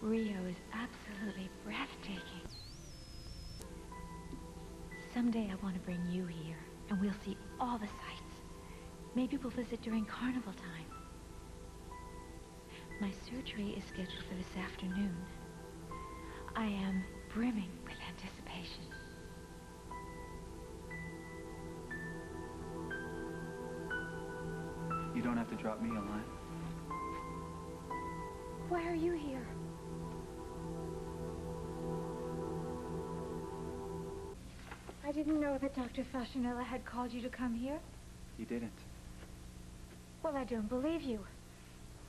Rio is absolutely breathtaking. Someday I want to bring you here, and we'll see all the sights. Maybe we'll visit during carnival time. My surgery is scheduled for this afternoon. I am brimming with anticipation. You don't have to drop me a line. Why are you here? I didn't know that Dr. Fasanella had called you to come here. You didn't. Well, I don't believe you.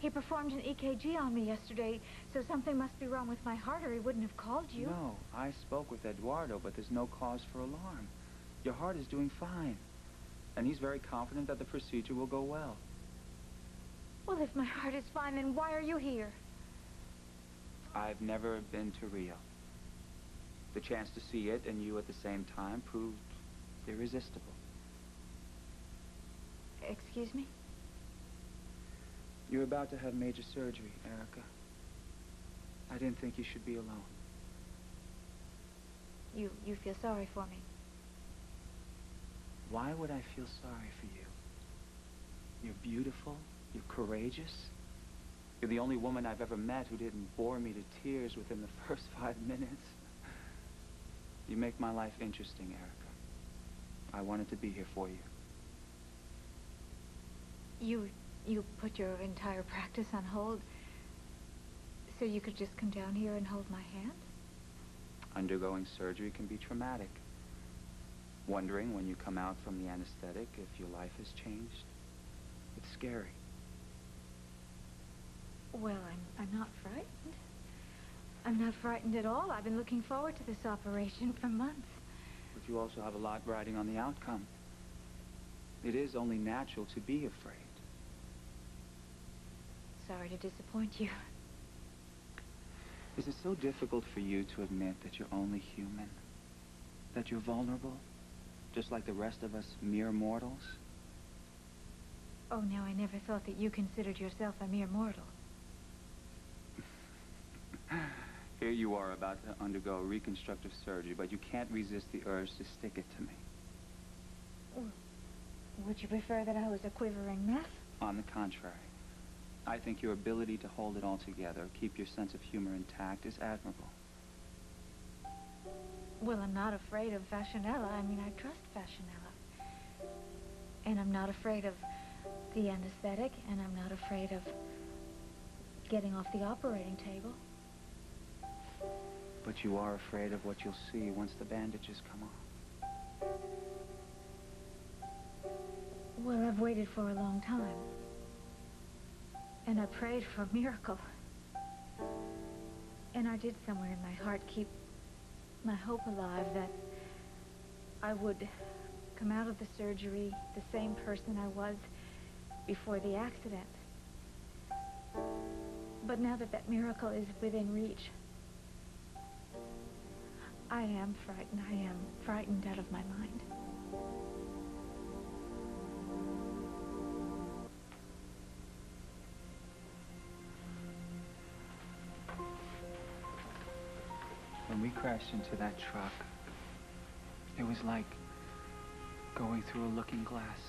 He performed an EKG on me yesterday, so something must be wrong with my heart or he wouldn't have called you. No, I spoke with Eduardo, but there's no cause for alarm. Your heart is doing fine. And he's very confident that the procedure will go well. Well, if my heart is fine, then why are you here? I've never been to Rio. The chance to see it and you at the same time proved irresistible. Excuse me? You're about to have major surgery, Erica. I didn't think you should be alone. You feel sorry for me? Why would I feel sorry for you? You're beautiful. You're courageous. You're the only woman I've ever met who didn't bore me to tears within the first 5 minutes. You make my life interesting, Erica. I wanted to be here for you. You put your entire practice on hold so you could just come down here and hold my hand? Undergoing surgery can be traumatic. Wondering when you come out from the anesthetic if your life has changed. It's scary. Well, I'm not frightened. I'm not frightened at all. I've been looking forward to this operation for months. But you also have a lot riding on the outcome. It is only natural to be afraid. Sorry to disappoint you. Is it so difficult for you to admit that you're only human? That you're vulnerable? Just like the rest of us mere mortals? Oh, no, I never thought that you considered yourself a mere mortal. Here you are about to undergo reconstructive surgery, but you can't resist the urge to stick it to me. Well, would you prefer that I was a quivering mess? On the contrary. I think your ability to hold it all together, keep your sense of humor intact, is admirable. Well, I'm not afraid of Fasanella. I mean, I trust Fasanella. And I'm not afraid of the anesthetic, and I'm not afraid of getting off the operating table. But you are afraid of what you'll see once the bandages come off. Well, I've waited for a long time. And I prayed for a miracle. And I did somewhere in my heart keep my hope alive that I would come out of the surgery the same person I was before the accident. But now that that miracle is within reach, I am frightened. I am frightened out of my mind. When we crashed into that truck, it was like going through a looking glass.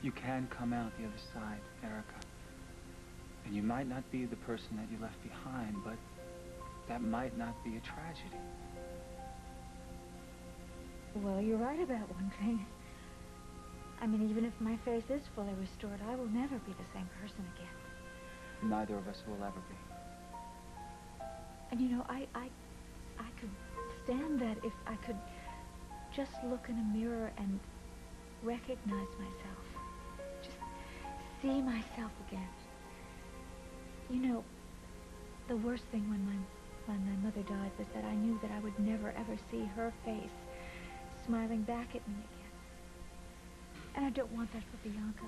You can come out the other side, Erica. And you might not be the person that you left behind, but that might not be a tragedy. Well, you're right about one thing. I mean, even if my face is fully restored, I will never be the same person again. Neither of us will ever be. And you know, I could stand that if I could just look in a mirror and recognize myself. Just see myself again. You know, the worst thing when my mother died was that I knew that I would never ever see her face smiling back at me again. And I don't want that for Bianca.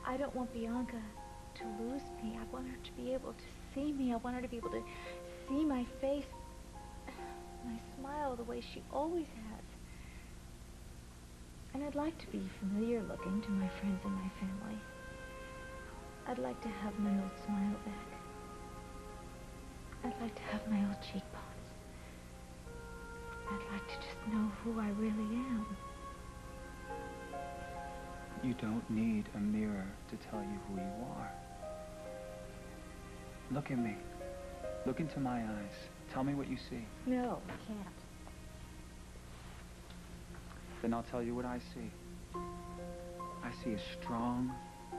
I don't want Bianca to lose me. I want her to be able to see me. I want her to be able to see my face, my smile, the way she always has. And I'd like to be familiar looking to my friends and my family. I'd like to have my old smile back. cheekbones. I'd like to just know who I really am. You don't need a mirror to tell you who you are. Look at me. Look into my eyes. Tell me what you see. No, I can't. Then I'll tell you what I see. I see a strong,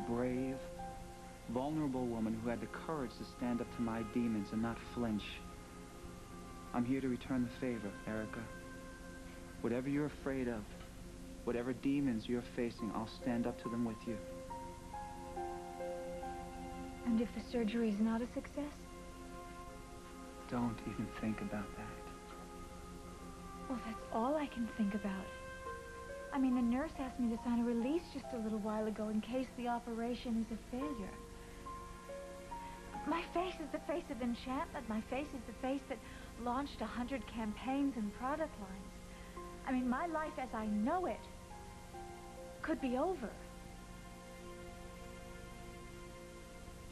brave, vulnerable woman who had the courage to stand up to my demons and not flinch. I'm here to return the favor, Erica. Whatever you're afraid of, whatever demons you're facing, I'll stand up to them with you. And if the surgery is not a success? Don't even think about that. Well, that's all I can think about. I mean, the nurse asked me to sign a release just a little while ago in case the operation is a failure. My face is the face of enchantment. My face is the face that launched 100 campaigns and product lines. I mean, my life as I know it could be over.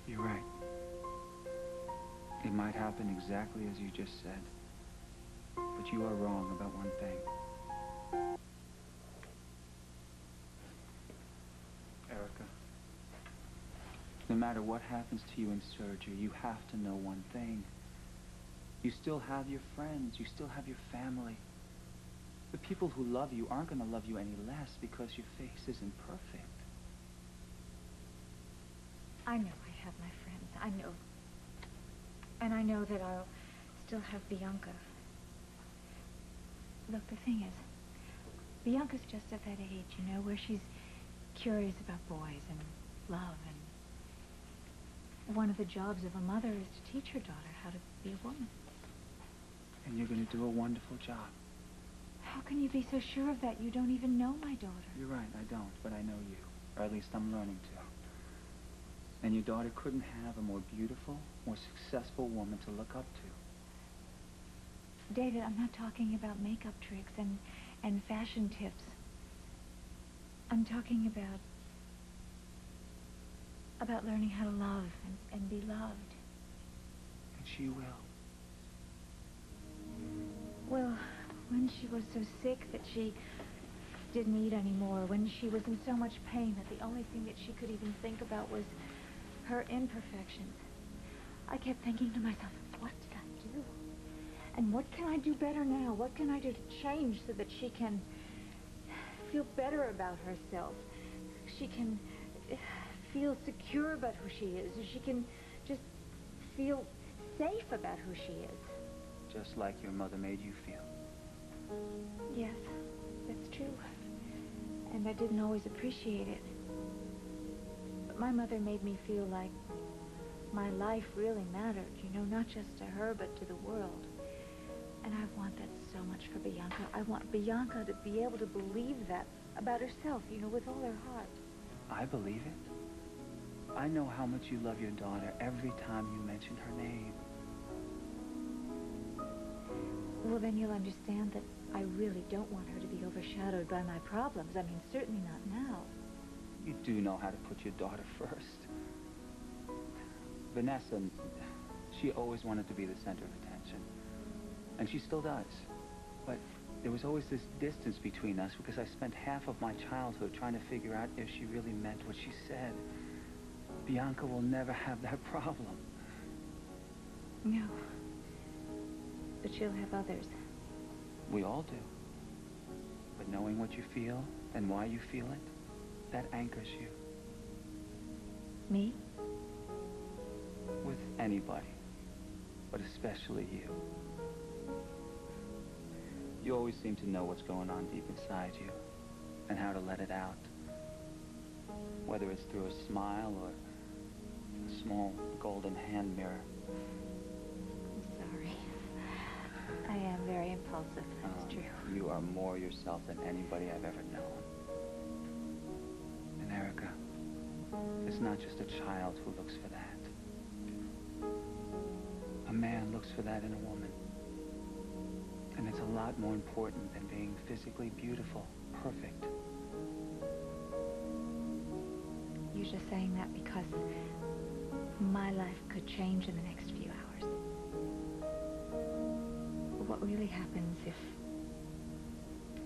You're right. It might happen exactly as you just said. But you are wrong about one thing. Erica, no matter what happens to you in surgery, you have to know one thing. You still have your friends. You still have your family. The people who love you aren't going to love you any less because your face isn't perfect. I know I have my friends. I know. And I know that I'll still have Bianca. Look, the thing is, Bianca's just at that age, you know, where she's curious about boys and love, and one of the jobs of a mother is to teach her daughter how to be a woman. And you're going to do a wonderful job. How can you be so sure of that? You don't even know my daughter. You're right, I don't, but I know you. Or at least I'm learning to. And your daughter couldn't have a more beautiful, more successful woman to look up to. David, I'm not talking about makeup tricks and fashion tips. I'm talking about learning how to love and be loved. And she will. Well, when she was so sick that she didn't eat anymore, when she was in so much pain that the only thing that she could even think about was her imperfections, I kept thinking to myself, what did I do? And what can I do better now? What can I do to change so that she can feel better about herself? She can feel secure about who she is. She can just feel safe about who she is. Just like your mother made you feel. Yes, that's true. And I didn't always appreciate it. But my mother made me feel like my life really mattered, you know, not just to her, but to the world. And I want that so much for Bianca. I want Bianca to be able to believe that about herself, you know, with all her heart. I believe it. I know how much you love your daughter every time you mention her name. Well, then you'll understand that I really don't want her to be overshadowed by my problems. I mean, certainly not now. You do know how to put your daughter first. Vanessa, she always wanted to be the center of attention. And she still does. But there was always this distance between us because I spent half of my childhood trying to figure out if she really meant what she said. Bianca will never have that problem. No. But she'll have others. We all do. But knowing what you feel and why you feel it, that anchors you. Me? With anybody, but especially you. You always seem to know what's going on deep inside you and how to let it out. Whether it's through a smile or a small golden hand mirror. I'm sorry. I am very impulsive, that's true. You are more yourself than anybody I've ever known. And Erica, it's not just a child who looks for that. A man looks for that in a woman. And it's a lot more important than being physically beautiful, perfect. You're just saying that because my life could change in the next few hours. what really happens if,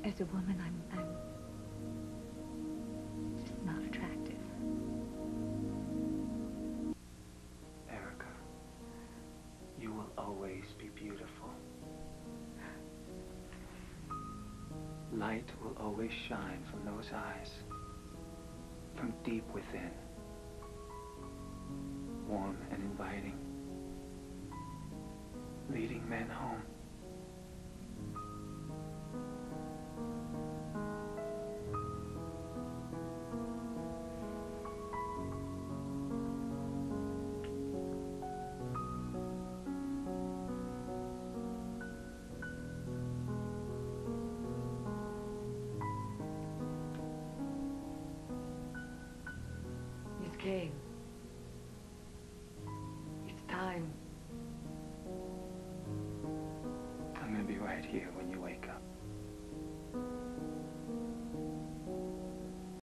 as a woman, I'm just not attractive. Erica, you will always be beautiful. Light will always shine from those eyes, from deep within, warm and inviting, leading men home. Miss Kane, it's time. I'm gonna be right here